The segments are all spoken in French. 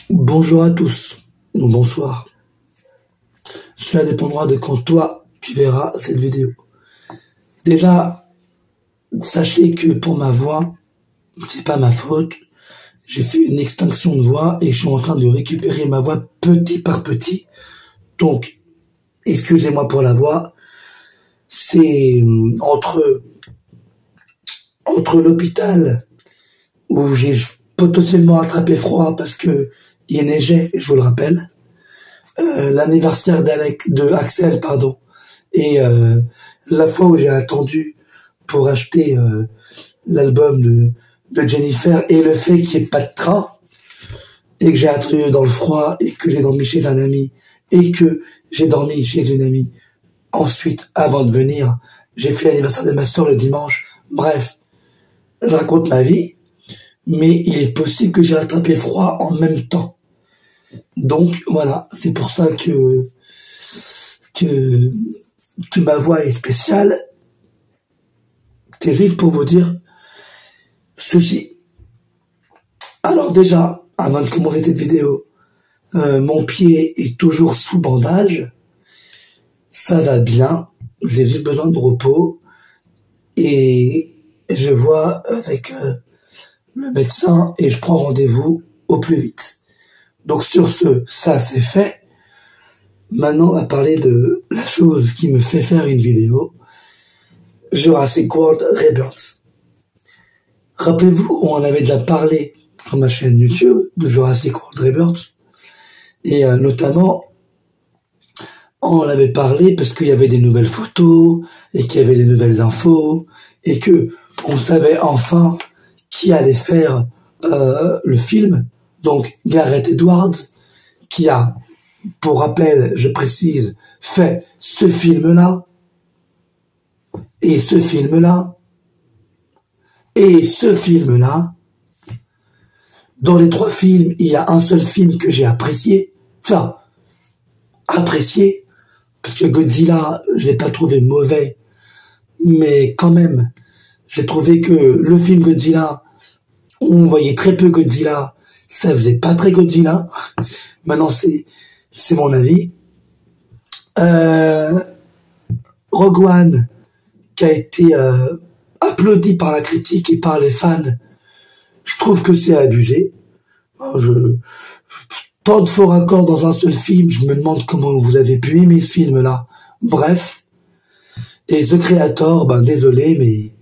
Bonjour à tous, ou bonsoir. Cela dépendra de quand toi, tu verras cette vidéo. Déjà, sachez que pour ma voix, c'est pas ma faute. J'ai fait une extinction de voix et je suis en train de récupérer ma voix petit par petit. Donc, excusez-moi pour la voix. C'est entre l'hôpital où j'ai potentiellement attrapé froid parce que il neigeait, je vous le rappelle, l'anniversaire de Axel, pardon, et la fois où j'ai attendu pour acheter l'album de Jennifer, et le fait qu'il n'y ait pas de train, et que j'ai attendu dans le froid, et que j'ai dormi chez un ami, et que j'ai dormi chez une amie. Ensuite, avant de venir, j'ai fait l'anniversaire de ma soeur le dimanche. Bref, je raconte ma vie, mais il est possible que j'ai attrapé froid en même temps. Donc voilà, c'est pour ça que ma voix est spéciale. C'est juste pour vous dire ceci. Alors déjà, avant de commencer cette vidéo, mon pied est toujours sous bandage. Ça va bien. J'ai juste besoin de repos. Et je vois avec le médecin et je prends rendez-vous au plus vite. Donc sur ce, ça c'est fait. Maintenant, on va parler de la chose qui me fait faire une vidéo. Jurassic World Rebirth. Rappelez-vous, on en avait déjà parlé sur ma chaîne YouTube de Jurassic World Rebirth. Et notamment, on en avait parlé parce qu'il y avait des nouvelles photos et qu'il y avait des nouvelles infos et que on savait enfin qui allait faire le film. Donc Gareth Edwards, qui a, pour rappel, je précise, fait ce film-là, et ce film-là, et ce film-là. Dans les 3 films, il y a un seul film que j'ai apprécié. Enfin, apprécié, parce que Godzilla, je l'ai pas trouvé mauvais, mais quand même, j'ai trouvé que le film Godzilla, on voyait très peu Godzilla, ça faisait pas très Godzilla. Maintenant, c'est mon avis. Rogue One, qui a été applaudi par la critique et par les fans, je trouve que c'est abusé. Tant de faux raccords dans un seul film, je me demande comment vous avez pu aimer ce film-là. Bref. Et The Creator, ben désolé, mais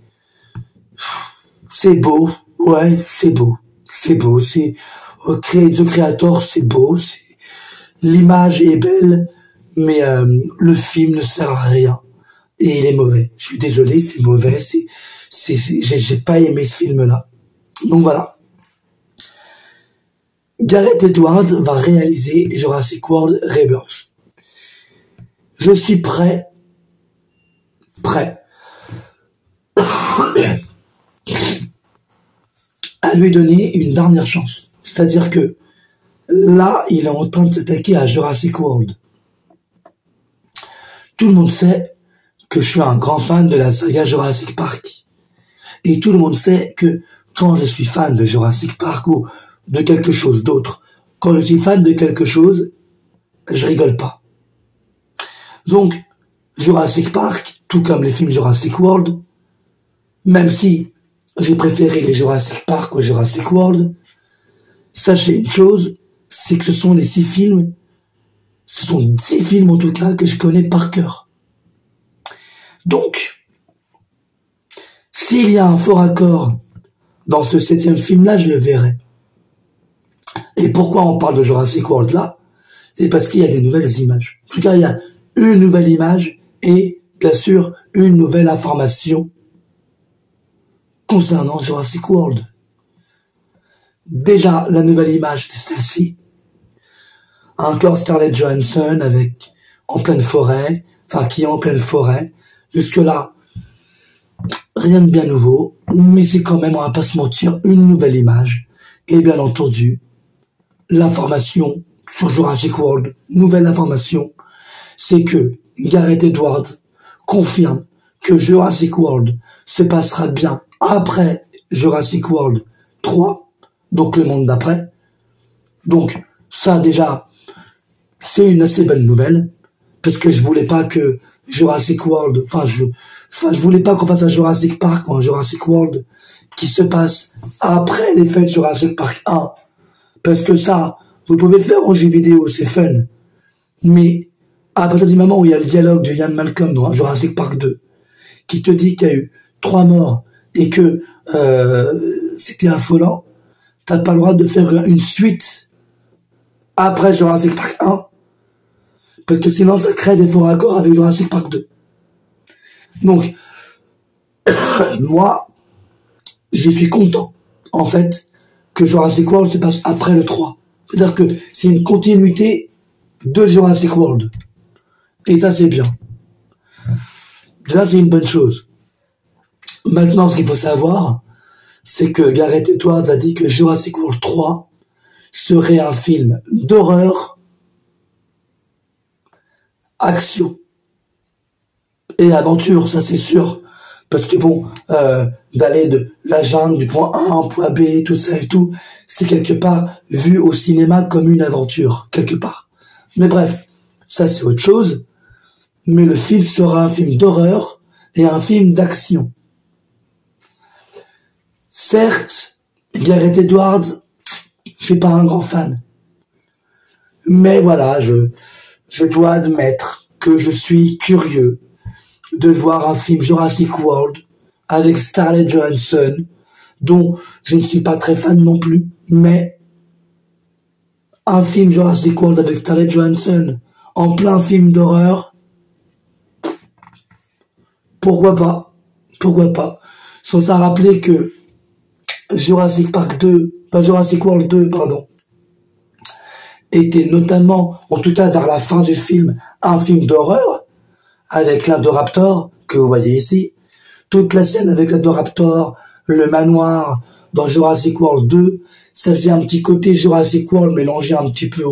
c'est beau. Ouais, c'est beau. C'est beau. The Creator, c'est beau. L'image est belle, mais le film ne sert à rien. Et il est mauvais. Je suis désolé, c'est mauvais. J'ai pas aimé ce film-là. Donc voilà. Gareth Edwards va réaliser Jurassic World Rebirth. Je suis prêt à lui donner une dernière chance. C'est-à-dire que là, il est en train de s'attaquer à Jurassic World. Tout le monde sait que je suis un grand fan de la saga Jurassic Park. Et tout le monde sait que quand je suis fan de Jurassic Park ou de quelque chose d'autre, quand je suis fan de quelque chose, je rigole pas. Donc, Jurassic Park, tout comme les films Jurassic World, même si j'ai préféré les Jurassic Park aux Jurassic World, sachez une chose, c'est que ce sont 6 films en tout cas que je connais par cœur. Donc, s'il y a un faux raccord dans ce 7e film-là, je le verrai. Et pourquoi on parle de Jurassic World là? C'est parce qu'il y a des nouvelles images. En tout cas, il y a une nouvelle image et, bien sûr, une nouvelle information concernant Jurassic World. Déjà, la nouvelle image, c'est celle-ci. Encore Scarlett Johansson en pleine forêt, qui est en pleine forêt. Jusque-là, rien de bien nouveau, mais c'est quand même, on va pas se mentir, une nouvelle image. Et bien entendu, l'information sur Jurassic World, nouvelle information, c'est que Gareth Edwards confirme que Jurassic World se passera bien après Jurassic World 3, donc le monde d'après. Donc, Ça, déjà, c'est une assez bonne nouvelle, parce que je voulais pas que Jurassic World, je voulais pas qu'on fasse un Jurassic Park ou un Jurassic World qui se passe après les faits de Jurassic Park 1. Parce que ça, vous pouvez le faire en jeu vidéo, c'est fun. Mais, à partir du moment où il y a le dialogue de Ian Malcolm dans Jurassic Park 2, qui te dit qu'il y a eu 3 morts et que c'était affolant, t'as pas le droit de faire une suite après Jurassic Park 1, parce que sinon ça crée des faux raccords avec Jurassic Park 2. Donc, moi, je suis content, en fait, que Jurassic World se passe après le 3. C'est-à-dire que c'est une continuité de Jurassic World. Et ça, c'est bien. Déjà, c'est une bonne chose. Maintenant, ce qu'il faut savoir, c'est que Gareth Edwards a dit que Jurassic World 3 serait un film d'horreur, action et aventure, ça c'est sûr. Parce que bon, d'aller de la jungle du point A au point B, tout ça et tout, c'est quelque part vu au cinéma comme une aventure, quelque part. Mais bref, ça c'est autre chose. Mais le film sera un film d'horreur et un film d'action. Certes, Gareth Edwards, je suis pas un grand fan. Mais voilà, je dois admettre que je suis curieux de voir un film Jurassic World avec Scarlett Johansson, dont je ne suis pas très fan non plus, mais un film Jurassic World avec Scarlett Johansson en plein film d'horreur, pourquoi pas? Pourquoi pas? Sans ça rappeler que Jurassic World 2, pardon, était notamment, en tout cas vers la fin du film, un film d'horreur, avec l'Indoraptor, que vous voyez ici. Toute la scène avec l'Indoraptor, le manoir dans Jurassic World 2, ça faisait un petit côté Jurassic World mélangé un petit peu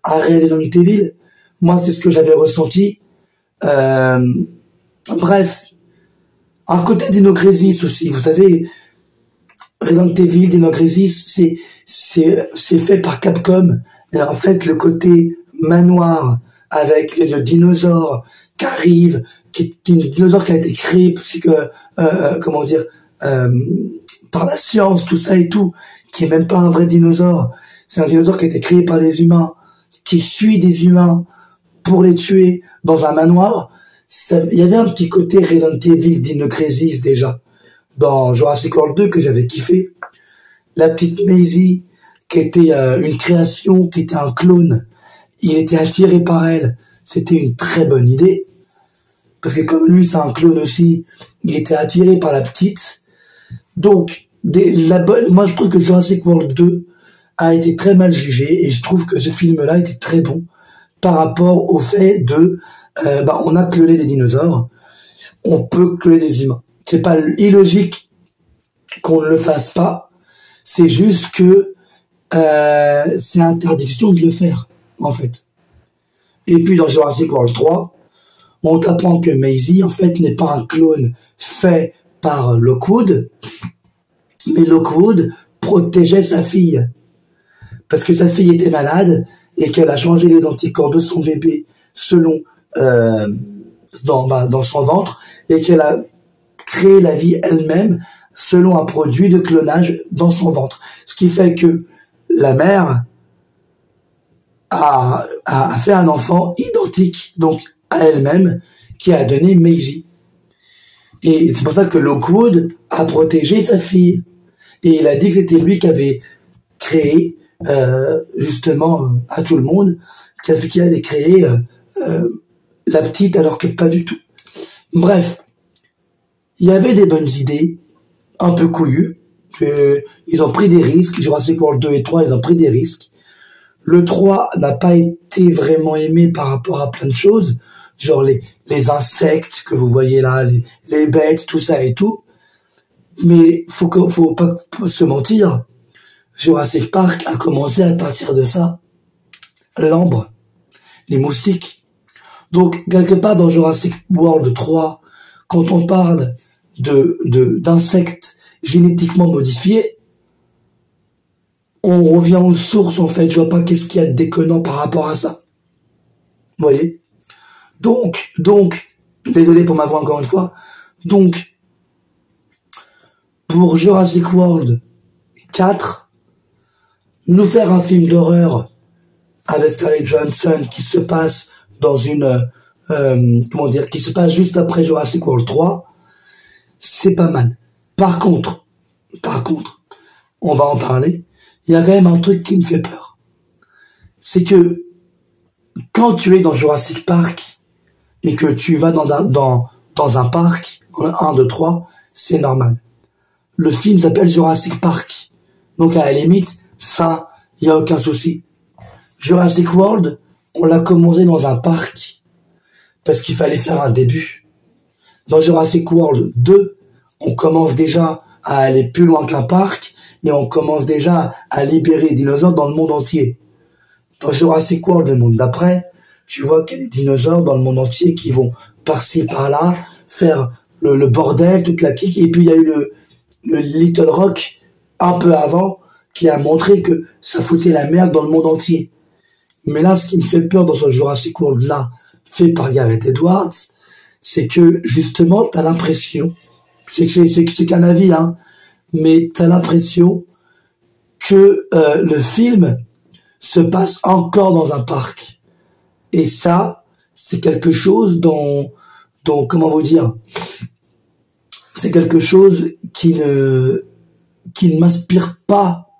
à Resident Evil. Moi, c'est ce que j'avais ressenti. Bref, un côté Dino Crisis aussi. Vous savez, Resident Evil, Dino Crisis, c'est fait par Capcom. Et en fait, le côté manoir avec le dinosaure qui arrive, le dinosaure qui a été créé, comment dire, par la science, tout ça et tout, qui est même pas un vrai dinosaure. C'est un dinosaure qui a été créé par les humains, qui suit des humains pour les tuer dans un manoir. Il y avait un petit côté Resident Evil Dino Crisis déjà dans Jurassic World 2 que j'avais kiffé. La petite Maisie, qui était une création, qui était un clone, il était attiré par elle. C'était une très bonne idée. Parce que comme lui, c'est un clone aussi, il était attiré par la petite. Donc, moi je trouve que Jurassic World 2 a été très mal jugé, et je trouve que ce film-là était très bon par rapport au fait de, on a cloné des dinosaures, on peut cloner des humains. C'est pas illogique qu'on ne le fasse pas, c'est juste que c'est interdiction de le faire, en fait. Et puis dans Jurassic World 3, on t'apprend que Maisie, en fait, n'est pas un clone fait par Lockwood, mais Lockwood protégeait sa fille. Parce que sa fille était malade, et qu'elle a changé les anticorps de son bébé selon dans son ventre, et qu'elle a créé la vie elle-même selon un produit de clonage dans son ventre. Ce qui fait que la mère a fait un enfant identique donc à elle-même, qui a donné Maisie. Et c'est pour ça que Lockwood a protégé sa fille. Et il a dit que c'était lui qui avait créé, justement, à tout le monde, qui avait créé la petite, alors que pas du tout. Bref, il y avait des bonnes idées, un peu couillues. Ils ont pris des risques. Jurassic World 2 et 3, ils ont pris des risques. Le 3 n'a pas été vraiment aimé par rapport à plein de choses, genre les insectes que vous voyez là, les bêtes, tout ça et tout. Mais faut pas se mentir, Jurassic Park a commencé à partir de ça. L'ambre, les moustiques. Donc, quelque part dans Jurassic World 3, quand on parle d'insectes génétiquement modifiés, on revient aux sources, en fait. Je vois pas qu'est-ce qu'il y a de déconnant par rapport à ça. Vous voyez? Donc, désolé pour ma voix encore une fois. Donc, pour Jurassic World 4, nous faire un film d'horreur avec Scarlett Johansson qui se passe dans une, comment dire, qui se passe juste après Jurassic World 3, c'est pas mal. Par contre, on va en parler, il y a quand même un truc qui me fait peur. C'est que, quand tu es dans Jurassic Park, et que tu vas dans un parc, 1, 2, 3, c'est normal. Le film s'appelle Jurassic Park. Donc, à la limite, ça, il n'y a aucun souci. Jurassic World, on l'a commencé dans un parc, parce qu'il fallait faire un début. Dans Jurassic World 2, on commence déjà à aller plus loin qu'un parc, et on commence déjà à libérer les dinosaures dans le monde entier. Dans Jurassic World, le monde d'après, tu vois qu'il y a des dinosaures dans le monde entier qui vont par-ci, par-là, faire le bordel, toute la clique, et puis il y a eu le Little Rock, un peu avant, qui a montré que ça foutait la merde dans le monde entier. Mais là, ce qui me fait peur dans ce Jurassic World-là, fait par Gareth Edwards, c'est que, justement, t'as l'impression, c'est qu'un avis, hein, mais t'as l'impression que le film se passe encore dans un parc. Et ça, c'est quelque chose dont, comment vous dire, c'est quelque chose qui ne m'inspire pas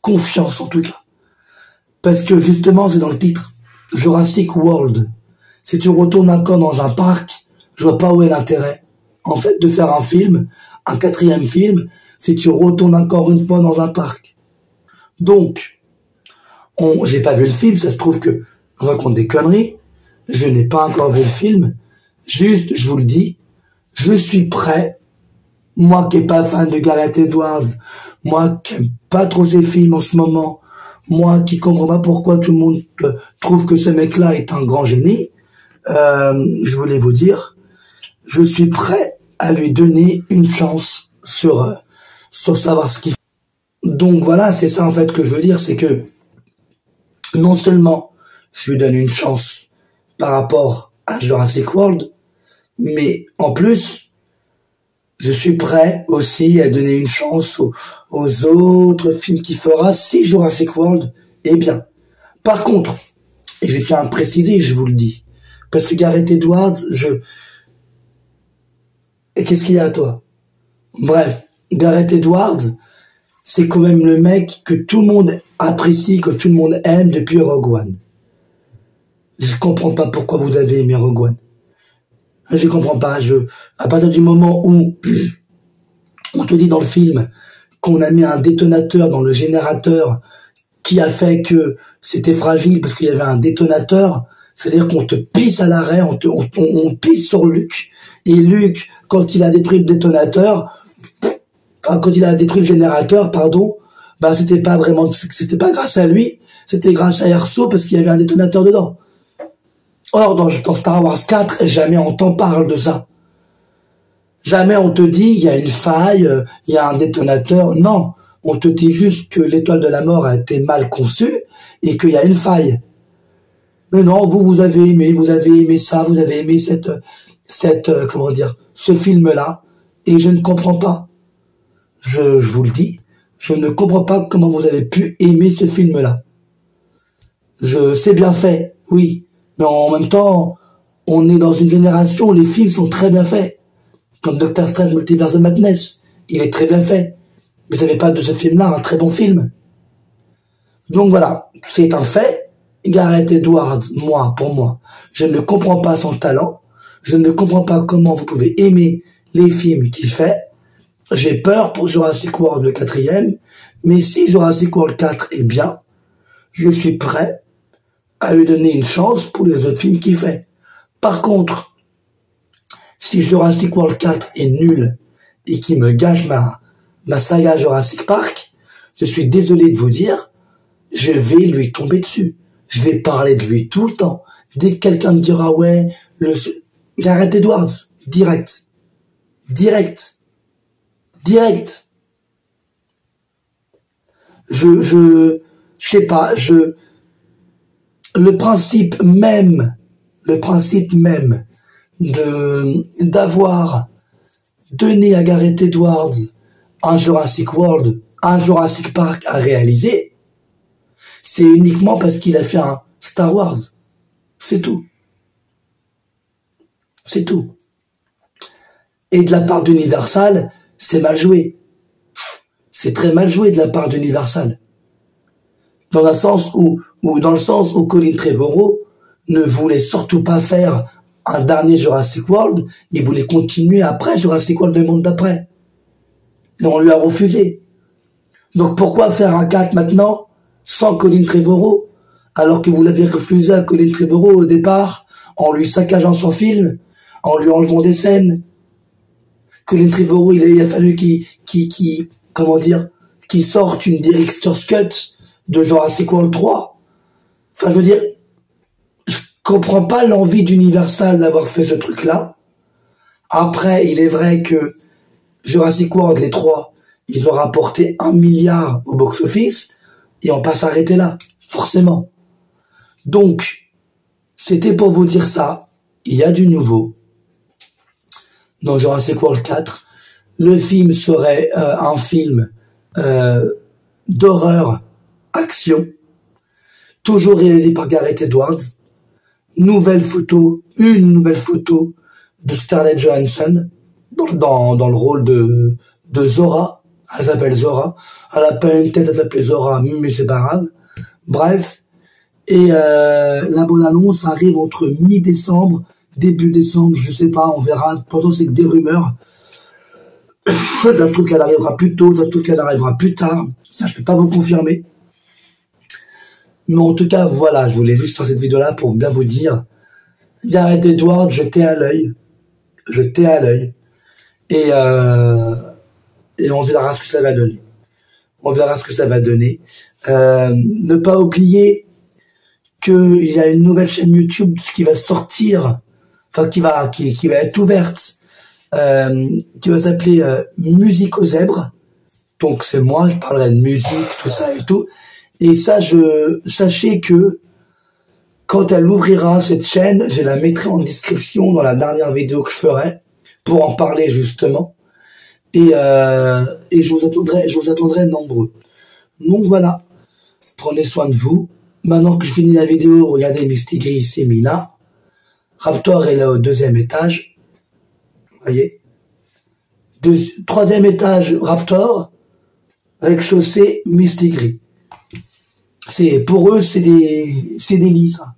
confiance, en tout cas. Parce que, justement, c'est dans le titre, Jurassic World. Si tu retournes encore dans un parc, je vois pas où est l'intérêt. En fait, de faire un film, un 4e film, si tu retournes encore une fois dans un parc. Donc, j'ai pas vu le film, ça se trouve que je raconte des conneries, je n'ai pas encore vu le film, juste, je vous le dis, je suis prêt, moi qui n'ai pas fan de Gareth Edwards, moi qui n'aime pas trop ses films en ce moment, moi qui comprends pas pourquoi tout le monde trouve que ce mec-là est un grand génie, je voulais vous dire, je suis prêt à lui donner une chance sur savoir ce qu'il fait. Donc voilà, c'est ça en fait que je veux dire, c'est que non seulement je lui donne une chance par rapport à Jurassic World, mais en plus, je suis prêt aussi à donner une chance aux autres films qu'il fera si Jurassic World est bien. Par contre, et je tiens à préciser, je vous le dis, parce que Gareth Edwards, et qu'est-ce qu'il y a à toi? Bref, Gareth Edwards, c'est quand même le mec que tout le monde apprécie, que tout le monde aime depuis Rogue One. Je comprends pas pourquoi vous avez aimé Rogue One. Je comprends pas. À partir du moment où on te dit dans le film qu'on a mis un détonateur dans le générateur qui a fait que c'était fragile parce qu'il y avait un détonateur, c'est-à-dire qu'on te pisse à l'arrêt, on pisse sur Luke, et Luke, quand il a détruit le détonateur, quand il a détruit le générateur, pardon, bah c'était pas grâce à lui, c'était grâce à Erso parce qu'il y avait un détonateur dedans. Or, dans Star Wars 4, jamais on t'en parle de ça. Jamais on te dit, il y a une faille, il y a un détonateur. Non, on te dit juste que l'étoile de la mort a été mal conçue et qu'il y a une faille. Mais non, vous avez aimé ça, vous avez aimé comment dire, ce film-là, et je ne comprends pas. Je vous le dis, je ne comprends pas comment vous avez pu aimer ce film-là. C'est bien fait, oui, mais en même temps, on est dans une génération où les films sont très bien faits. Comme Doctor Strange Multiverse of Madness, il est très bien fait. Mais ça fait pas de ce film-là un très bon film. Donc voilà, c'est un fait. Gareth Edwards, pour moi, je ne comprends pas son talent. Je ne comprends pas comment vous pouvez aimer les films qu'il fait. J'ai peur pour Jurassic World le 4e, mais si Jurassic World 4 est bien, je suis prêt à lui donner une chance pour les autres films qu'il fait. Par contre, si Jurassic World 4 est nul et qui me gâche ma saga Jurassic Park, je suis désolé de vous dire, je vais lui tomber dessus. Je vais parler de lui tout le temps. Dès que quelqu'un me dira, ouais, Gareth Edwards, direct. je sais pas, le principe même d'avoir donné à Gareth Edwards un Jurassic World, un Jurassic Park à réaliser, c'est uniquement parce qu'il a fait un Star Wars. C'est tout. C'est tout. Et de la part d'Universal, c'est mal joué. C'est très mal joué de la part d'Universal. Dans le sens où Colin Trevorrow ne voulait surtout pas faire un dernier Jurassic World, il voulait continuer après Jurassic World le monde d'après. Et on lui a refusé. Donc pourquoi faire un 4 maintenant sans Colin Trevorrow, alors que vous l'avez refusé à Colin Trevorrow au départ, en lui saccageant son film, en lui enlevant des scènes. Colin Trevorrow, il a fallu qu'il sorte une director's cut de Jurassic World 3. Enfin, je veux dire, je comprends pas l'envie d'Universal d'avoir fait ce truc-là. Après, il est vrai que Jurassic World, les 3, ils ont rapporté 1 milliard au box-office, et on va s'arrêter là, forcément. Donc, c'était pour vous dire ça, il y a du nouveau dans Jurassic World 4. Le film serait un film d'horreur, action, toujours réalisé par Gareth Edwards. Une nouvelle photo de Scarlett Johansson dans le rôle de Zora. Elle s'appelle Zora. Elle a pas une tête, elle s'appelle Zora, mais c'est pas grave. Bref. Et la bonne annonce arrive entre mi-décembre, début décembre, je sais pas, on verra. De toute façon, c'est que des rumeurs. Ça se trouve qu'elle arrivera plus tôt, ça se trouve qu'elle arrivera plus tard. Ça, je peux pas vous confirmer. Mais en tout cas, voilà, je voulais juste faire cette vidéo-là pour bien vous dire. Gareth Edwards, jetez à l'œil. Et on verra ce que ça va donner. Ne pas oublier qu'il y a une nouvelle chaîne YouTube qui va sortir, enfin qui va être ouverte, qui va s'appeler Musique aux zèbres. Donc c'est moi, je parlerai de musique, tout ça et tout. Et ça, sachez que quand elle ouvrira cette chaîne, je la mettrai en description dans la dernière vidéo que je ferai pour en parler justement. Et je vous attendrai nombreux. Donc voilà, prenez soin de vous. Maintenant que je finis la vidéo, regardez Mistigris, c'est Mina. Raptor est là au 2e étage. Voyez. 3e étage, Raptor. Rez-de-chaussée, Mistigris. Pour eux, c'est des lits, ça.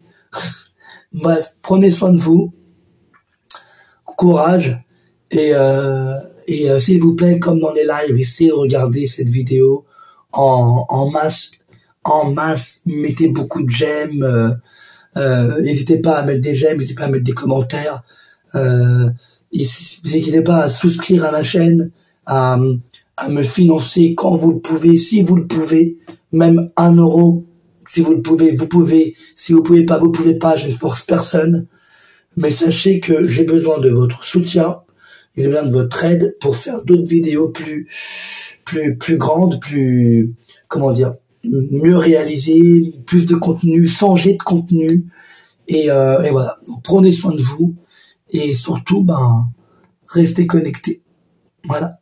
Bref, prenez soin de vous. Courage. Et s'il vous plaît, comme dans les lives, essayez de regarder cette vidéo en masse, mettez beaucoup de j'aime, n'hésitez pas à mettre des j'aime, n'hésitez pas à mettre des commentaires, n'hésitez pas à souscrire à ma chaîne, à me financer quand vous le pouvez, si vous le pouvez, même 1 euro, si vous le pouvez, vous pouvez, si vous pouvez pas, je ne force personne, mais sachez que j'ai besoin de votre soutien, j'ai besoin de votre aide pour faire d'autres vidéos plus grandes, mieux réalisées, plus de contenu, changer de contenu, et voilà. Donc, prenez soin de vous, et surtout, restez connectés. Voilà.